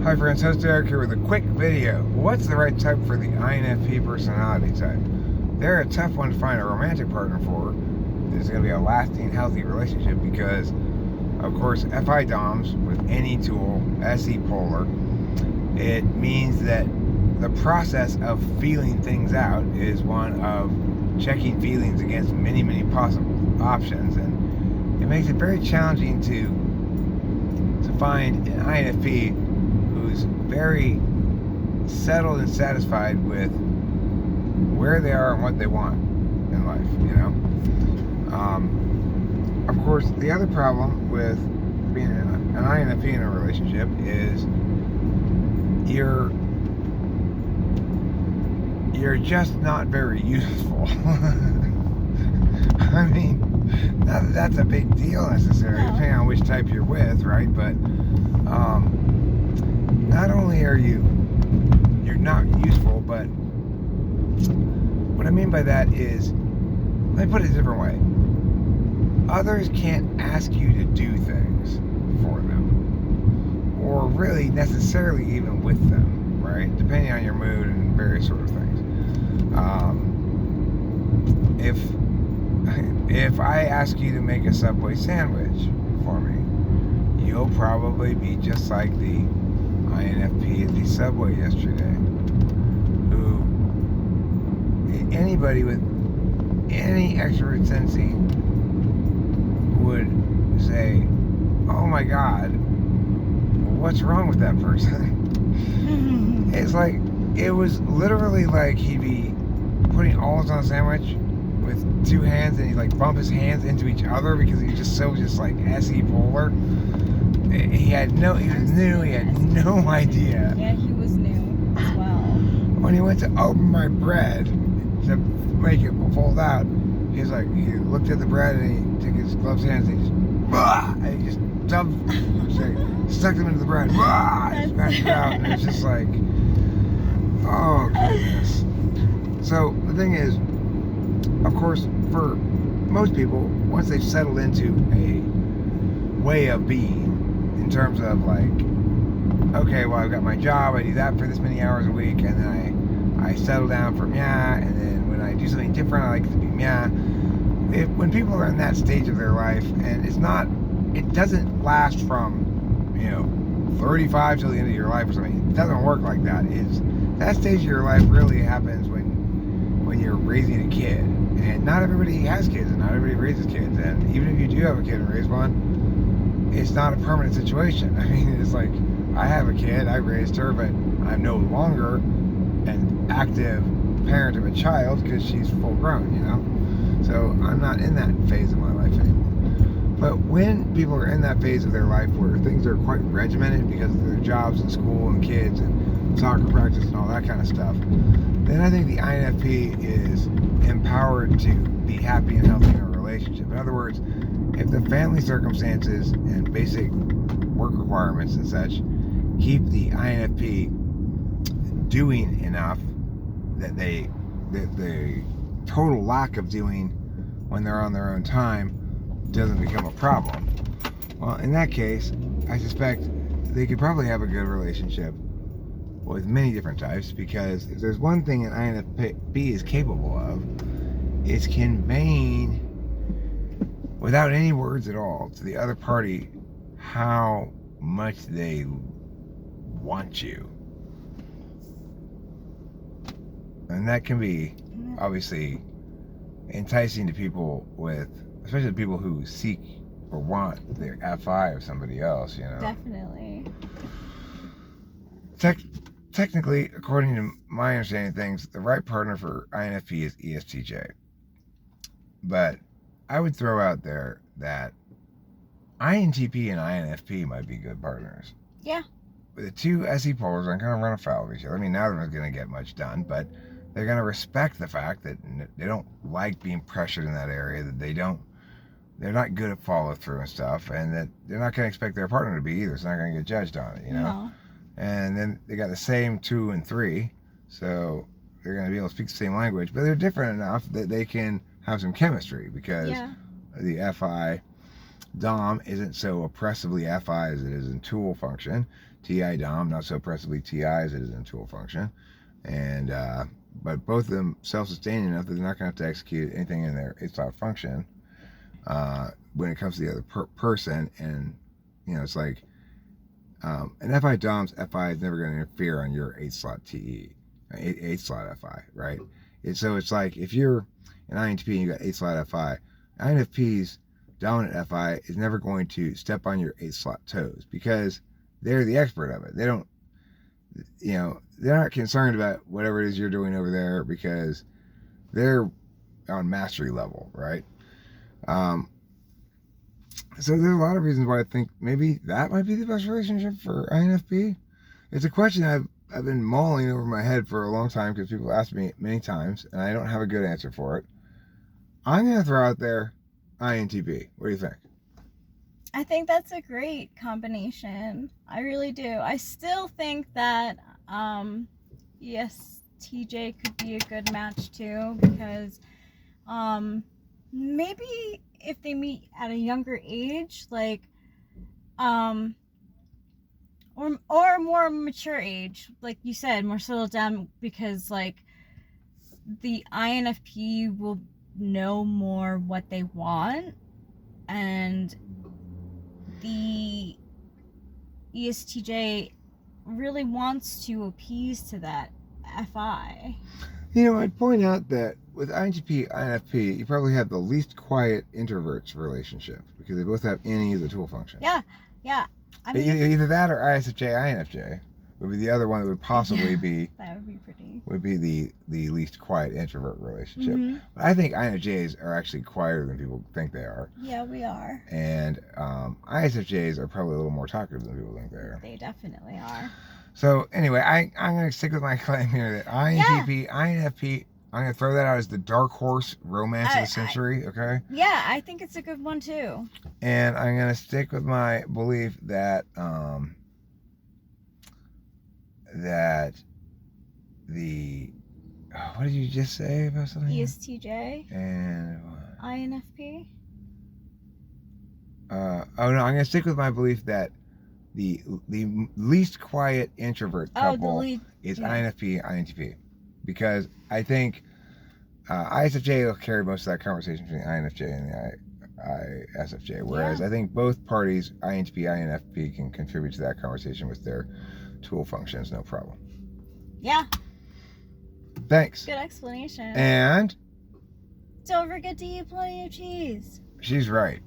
Hi friends, host Eric here with a quick video. What's the right type for the INFP personality type? They're a tough one to find a romantic partner for. There's going to be a lasting, healthy relationship because, of course, FI DOMs with any tool, SE polar, it means that the process of feeling things out is one of checking feelings against many, many possible options, and it makes it very challenging to find an INFP who's very settled and satisfied with where they are and what they want in life, you know? Of course, the other problem with being an INFP in a relationship is you're just not very useful. I mean, not that that's a big deal necessarily, depending on which type you're with, right? But not only are you're not useful, but what I mean by that is, let me put it a different way. Others can't ask you to do things for them, or really necessarily even with them, right? Depending on your mood and various sort of things. If I ask you to make a Subway sandwich for me, you'll probably be just like the INFP at the Subway yesterday, who anybody with any extrovert sensing would say, oh my God, what's wrong with that person? It's like, it was literally like he'd be putting olives on a sandwich with two hands, and he'd like bump his hands into each other because he's just so like SE polar. He was new, he had no idea. Yeah, he was new as well. When he went to open my bread to make it fold out, he looked at the bread and he took his gloved hands and he just stuck them into the bread, and smashed it out, and it's just like, oh goodness. So the thing is, of course, for most people, once they've settled into a way of being, in terms of like, okay, well, I've got my job, I do that for this many hours a week, and then I settle down for meh, and then when I do something different, I like to be meh. When people are in that stage of their life, and it doesn't last from, 35 till the end of your life or something. It doesn't work like that. That stage of your life really happens when you're raising a kid, and not everybody has kids, and not everybody raises kids, and even if you do have a kid and raise one, it's not a permanent situation. I mean, it's like, I have a kid, I raised her, but I'm no longer an active parent of a child because she's full grown, so I'm not in that phase of my life anymore. But when people are in that phase of their life where things are quite regimented because of their jobs and school and kids and soccer practice and all that kind of stuff, then I think the INFP is empowered to be happy and healthy in a relationship. In other words, if the family circumstances and basic work requirements and such keep the INFP doing enough that the total lack of doing when they're on their own time doesn't become a problem, well, in that case, I suspect they could probably have a good relationship with many different types, because if there's one thing an INFP is capable of, it's conveying without any words at all to the other party how much they want you. And that can be obviously enticing to people especially people who seek or want their FI of somebody else, Definitely. Technically, according to my understanding of things, the right partner for INFP is ESTJ. But I would throw out there that INTP and INFP might be good partners. Yeah. But the two SE polars are going to run afoul of each other. I mean, neither of them is going to get much done, but they're going to respect the fact that they don't like being pressured in that area, that they're not good at follow through and stuff, and that they're not going to expect their partner to be either. It's not going to get judged on it, No. And then they got the same 2 and 3, so they're going to be able to speak the same language, but they're different enough that they can have some chemistry, because the FI Dom isn't so oppressively FI as it is in tool function. TI Dom, not so oppressively TI as it is in tool function. And, but both of them self-sustaining enough that they're not going to have to execute anything in their 8-slot function when it comes to the other person. And, you know, it's like, an FI Dom's FI is never going to interfere on your 8-slot TE, 8-slot FI, right? So it's like if you're an INTP and you got 8-slot FI, INFP's dominant FI is never going to step on your 8-slot toes because they're the expert of it. They don't, you know, they're not concerned about whatever it is you're doing over there because they're on mastery level, right? So there's a lot of reasons why I think maybe that might be the best relationship for INFP. It's a question I've been mulling over my head for a long time because people ask me many times and I don't have a good answer for it. I'm going to throw out there INTP. What do you think? I think that's a great combination. I really do. I still think that ESTJ could be a good match too because maybe if they meet at a younger age, like or a more mature age, like you said, more settled down, because like the INFP will know more what they want and the ESTJ really wants to appease to that FI. You know, I'd point out that with INTP, INFP, you probably have the least quiet introverts relationship because they both have any as a tool function. Yeah. I mean, either that or ISFJ, INFJ would be the other one that would possibly be. That would be pretty. Would be the least quiet introvert relationship. Mm-hmm. But I think INFJs are actually quieter than people think they are. Yeah, we are. And ISFJs are probably a little more talkative than people think they are. They definitely are. So anyway, I'm going to stick with my claim here that INTP, INFP, I'm going to throw that out as the dark horse romance of the century, okay? Yeah, I think it's a good one too. And I'm going to stick with my belief that that the what did you just say about something? ESTJ and INFP. I'm going to stick with my belief that the least quiet introvert couple is INFP, INTP, because I think ISFJ will carry most of that conversation between INFJ and the ISFJ, whereas I think both parties, INTP, INFP, can contribute to that conversation with their tool functions, no problem. Yeah. Thanks. Good explanation. And don't forget to eat plenty of cheese. She's right.